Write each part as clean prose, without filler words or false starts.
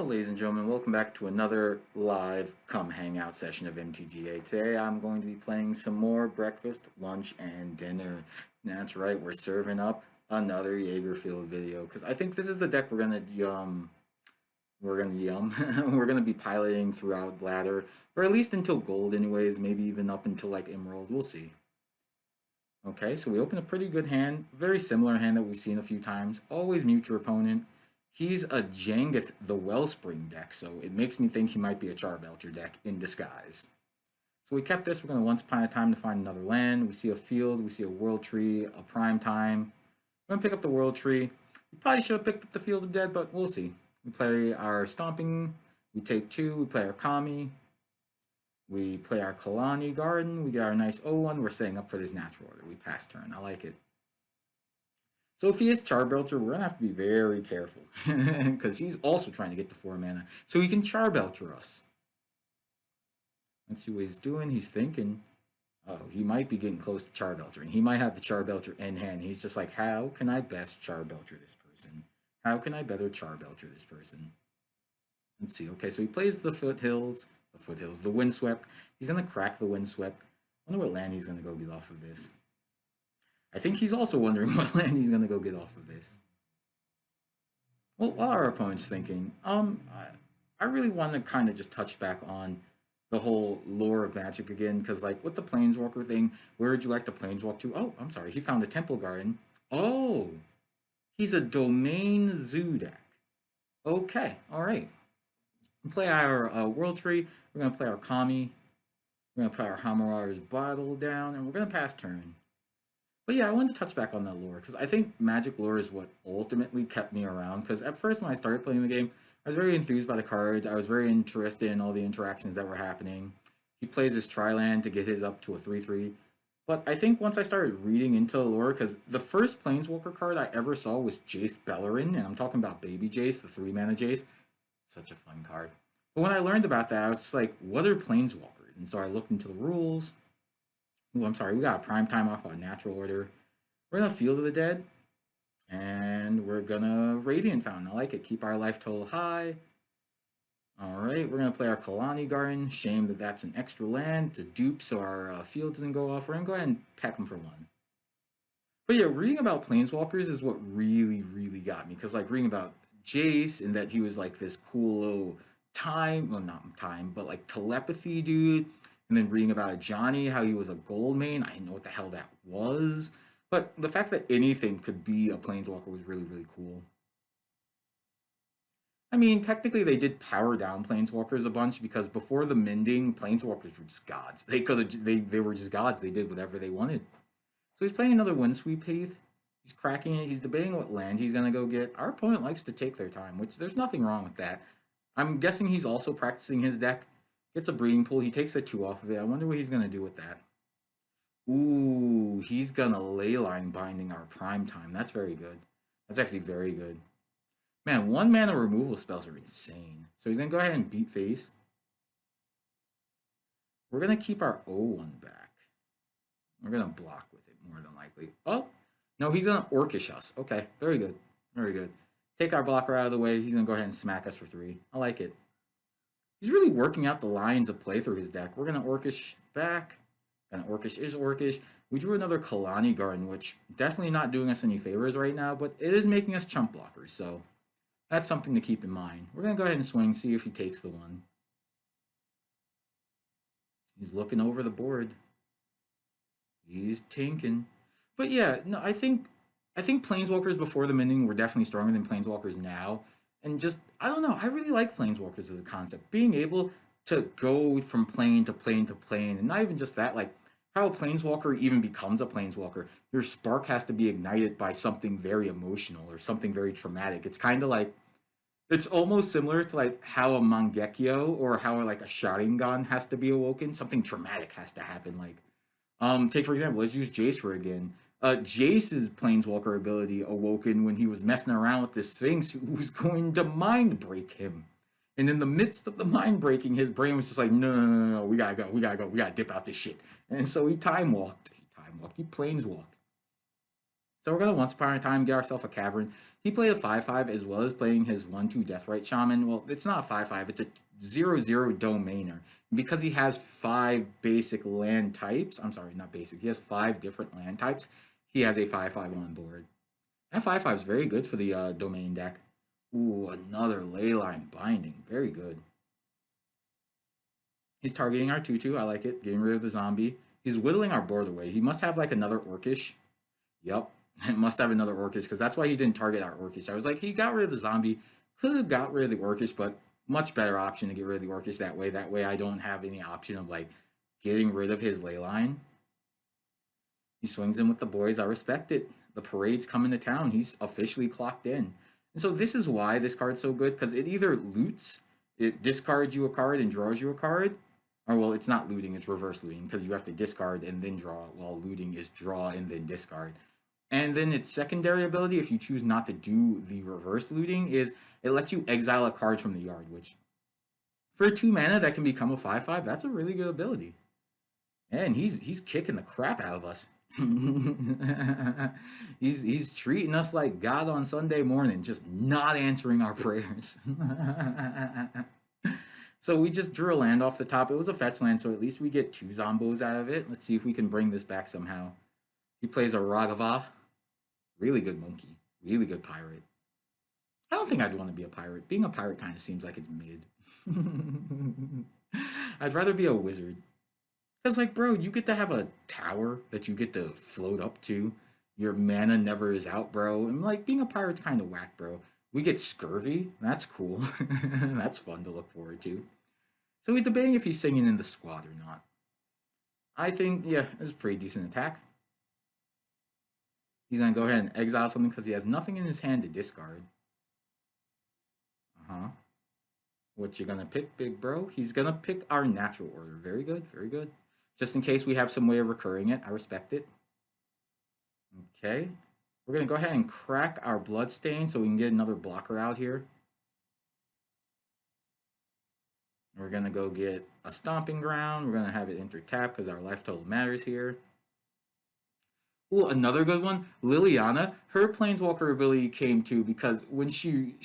Well, ladies and gentlemen, welcome back to another live come hangout session of MTGA. Today I'm going to be playing some more breakfast, lunch, and dinner. That's right, we're serving up another Yager video because I think this is the deck we're gonna we're gonna be piloting throughout ladder, or at least until gold anyways, maybe even up until like emerald, we'll see. Okay, so we open a pretty good hand, very similar hand that we've seen a few times. Always mute your opponent. He's a Jangeth the Wellspring deck, so it makes me think he might be a Charbelcher deck in disguise. So we kept this. We're going to once upon a time to find another land. We see a field, we see a world tree, a prime time. We're going to pick up the world tree. We probably should have picked up the Field of Dead, but we'll see. We play our Stomping, we take 2, we play our Kami, we play our Kalani Garden, we get our nice O1, we're setting up for this natural order. We pass turn, I like it. So if he is Charbelcher, we're going to have to be very careful, because he's also trying to get to 4 mana, so he can Charbelcher us. Let's see what he's doing, he's thinking, oh, he might be getting close to Charbelchering. He might have the Charbelcher in hand. He's just like, how can I best Charbelcher this person? How can I better Charbelcher this person? Let's see, okay, so he plays the Foothills, the Windswept. He's going to crack the Windswept. I wonder what land he's going to go get off of this. I think he's also wondering what land he's going to go get off of this. Well, while our opponent's thinking, I really want to kind of just touch back on the whole lore of Magic again, because like with the Planeswalker thing, where would you like to Planeswalk to? Oh, I'm sorry, he found a Temple Garden. Oh, he's a Domain Zoo deck. Okay, alright. We play our World Tree, we're going to play our Kami, we're going to play our Hammura's Bottle down, and we're going to pass turn. But yeah, I wanted to touch back on that lore, because I think Magic lore is what ultimately kept me around, because at first when I started playing the game, I was very enthused by the cards, I was very interested in all the interactions that were happening. He plays his Tri-Land to get his up to a 3-3. But I think once I started reading into the lore, because the first Planeswalker card I ever saw was Jace Beleren, and I'm talking about Baby Jace, the 3-mana Jace. Such a fun card. But when I learned about that, I was just like, what are Planeswalkers? And so I looked into the rules. Ooh, I'm sorry, we got a prime time off on natural order. We're gonna Field of the Dead, and we're gonna Radiant Fountain. I like it. Keep our life total high. Alright, we're gonna play our Kalani Garden. Shame that that's an extra land. It's a dupe, so our field doesn't go off. We're gonna go ahead and peck him for 1. But yeah, reading about Planeswalkers is what really, really got me. Because like reading about Jace, and that he was like this cool little not time, but like telepathy dude. And then reading about Johnny, how he was a gold main. I didn't know what the hell that was. But the fact that anything could be a Planeswalker was really, really cool. I mean, technically they did power down Planeswalkers a bunch, because before the mending, Planeswalkers were just gods. They were just gods. They did whatever they wanted. So he's playing another Windsweep Heath. He's cracking it. He's debating what land he's going to go get. Our opponent likes to take their time, which there's nothing wrong with that. I'm guessing he's also practicing his deck. Gets a Breeding Pool. He takes a 2 off of it. I wonder what he's going to do with that. Ooh, he's going to Leyline Binding our prime time. That's very good. That's actually very good. Man, 1 mana removal spells are insane. So he's going to go ahead and beat face. We're going to keep our O1 back. We're going to block with it, more than likely. Oh, no, he's going to Orcish us. Okay, very good. Very good. Take our blocker out of the way. He's going to go ahead and smack us for 3. I like it. He's really working out the lines of play through his deck. We're going to Orcish back. And Orcish is Orcish. We drew another Kalani Garden, which definitely not doing us any favors right now, but it is making us chump blockers, so that's something to keep in mind. We're going to go ahead and swing, see if he takes the 1. He's looking over the board. He's tinking. But yeah, no, I think Planeswalkers before the mending were definitely stronger than Planeswalkers now. And just, I don't know, I really like Planeswalkers as a concept. Being able to go from plane to plane to plane, and not even just that, like how a Planeswalker even becomes a Planeswalker. Your spark has to be ignited by something very emotional or something very traumatic. It's kind of like, it's almost similar to like how a Mangekyo or how like a Sharingan has to be awoken. Something traumatic has to happen. Like, take for example, let's use Jace for again. Jace's Planeswalker ability awoken when he was messing around with this Sphinx who was going to mind break him. And in the midst of the mind breaking, his brain was just like, no, we gotta go, we gotta dip out this shit. And so he he planeswalked. So we're gonna once upon a time get ourselves a cavern. He played a 5/5 as well as playing his 1/2 Deathrite Shaman. Well, it's not a 5/5, it's a 0/0 Domainer. Because he has 5 basic land types, I'm sorry, not basic, he has 5 different land types, he has a 5/5 on board. That 5/5 is very good for the domain deck. Ooh, another Leyline Binding. Very good. He's targeting our 2/2. I like it. Getting rid of the zombie. He's whittling our board away. He must have like another Orcish. Yep. It must have another Orcish because that's why he didn't target our Orcish. I was like, he got rid of the zombie. Could have got rid of the Orcish, but much better option to get rid of the Orcish that way. That way I don't have any option of like getting rid of his Leyline. He swings in with the boys. I respect it. The parade's coming to town. He's officially clocked in. And so this is why this card's so good, because it either loots, it discards you a card and draws you a card, or well, it's not looting, it's reverse looting, because you have to discard and then draw, while looting is draw and then discard. And then its secondary ability, if you choose not to do the reverse looting, is it lets you exile a card from the yard, which for 2 mana that can become a 5/5, that's a really good ability. And he's kicking the crap out of us. he's treating us like God on Sunday morning, just not answering our prayers. So we just drew a land off the top. It was a fetch land, so at least we get 2 zombos out of it. Let's see if we can bring this back somehow. He plays a Ragava. Really good monkey. Really good pirate. I don't think I'd want to be a pirate. Being a pirate kind of seems like it's mid. I'd rather be a wizard. Because, like, bro, you get to have a tower that you get to float up to. Your mana never is out, bro. And, like, being a pirate's kind of whack, bro. We get scurvy. That's cool. That's fun to look forward to. So he's debating if he's singing in the squad or not. I think, yeah, it's a pretty decent attack. He's going to go ahead and exile something because he has nothing in his hand to discard. Uh-huh. What you going to pick, big bro? He's going to pick our natural order. Very good, very good. Just in case we have some way of recurring it. I respect it. Okay. We're going to go ahead and crack our Bloodstain so we can get another blocker out here. We're going to go get a Stomping Ground. We're going to have it enter tap because our life total matters here. Ooh, another good one. Liliana, her Planeswalker ability came to because when she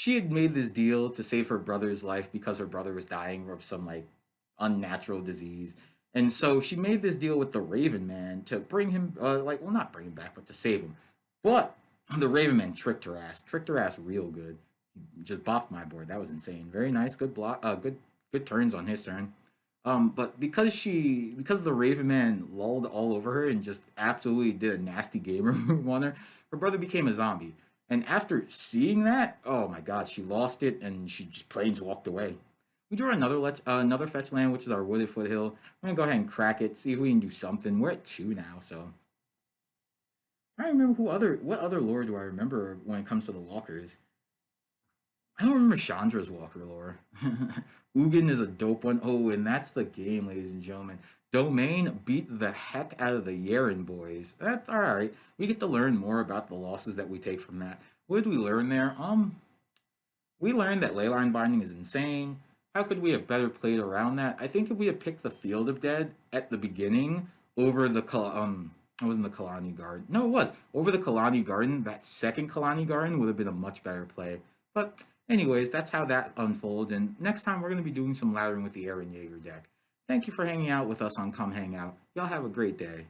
had made this deal to save her brother's life because her brother was dying of some like unnatural disease. And so she made this deal with the Raven Man to bring him, not bring him back, but to save him. But the Raven Man tricked her ass real good. He just bopped my board. That was insane. Very nice, good block, good turns on his turn. But because the Raven Man lulled all over her and just absolutely did a nasty gamer move on her, her brother became a zombie. And after seeing that, oh my god, she lost it and she just plains walked away. We draw another fetch land, which is our Wooded Foothill. I'm gonna go ahead and crack it, see if we can do something. We're at 2 now, so I don't remember what other lore do I remember when it comes to the walkers. I don't remember Chandra's walker lore. Ugin is a dope one. Oh, and that's the game, ladies and gentlemen. Domain beat the heck out of the Yaren boys. That's alright. We get to learn more about the losses that we take from that. What did we learn there? We learned that Leyline Binding is insane. How could we have better played around that? I think if we had picked the Field of Dead at the beginning over the it wasn't the Kalani Garden. No, it was. Over the Kalani Garden, that second Kalani Garden would have been a much better play. But anyways, that's how that unfolds. And next time we're going to be doing some laddering with the Aaron Yager deck. Thank you for hanging out with us on Come Hang Out. Y'all have a great day.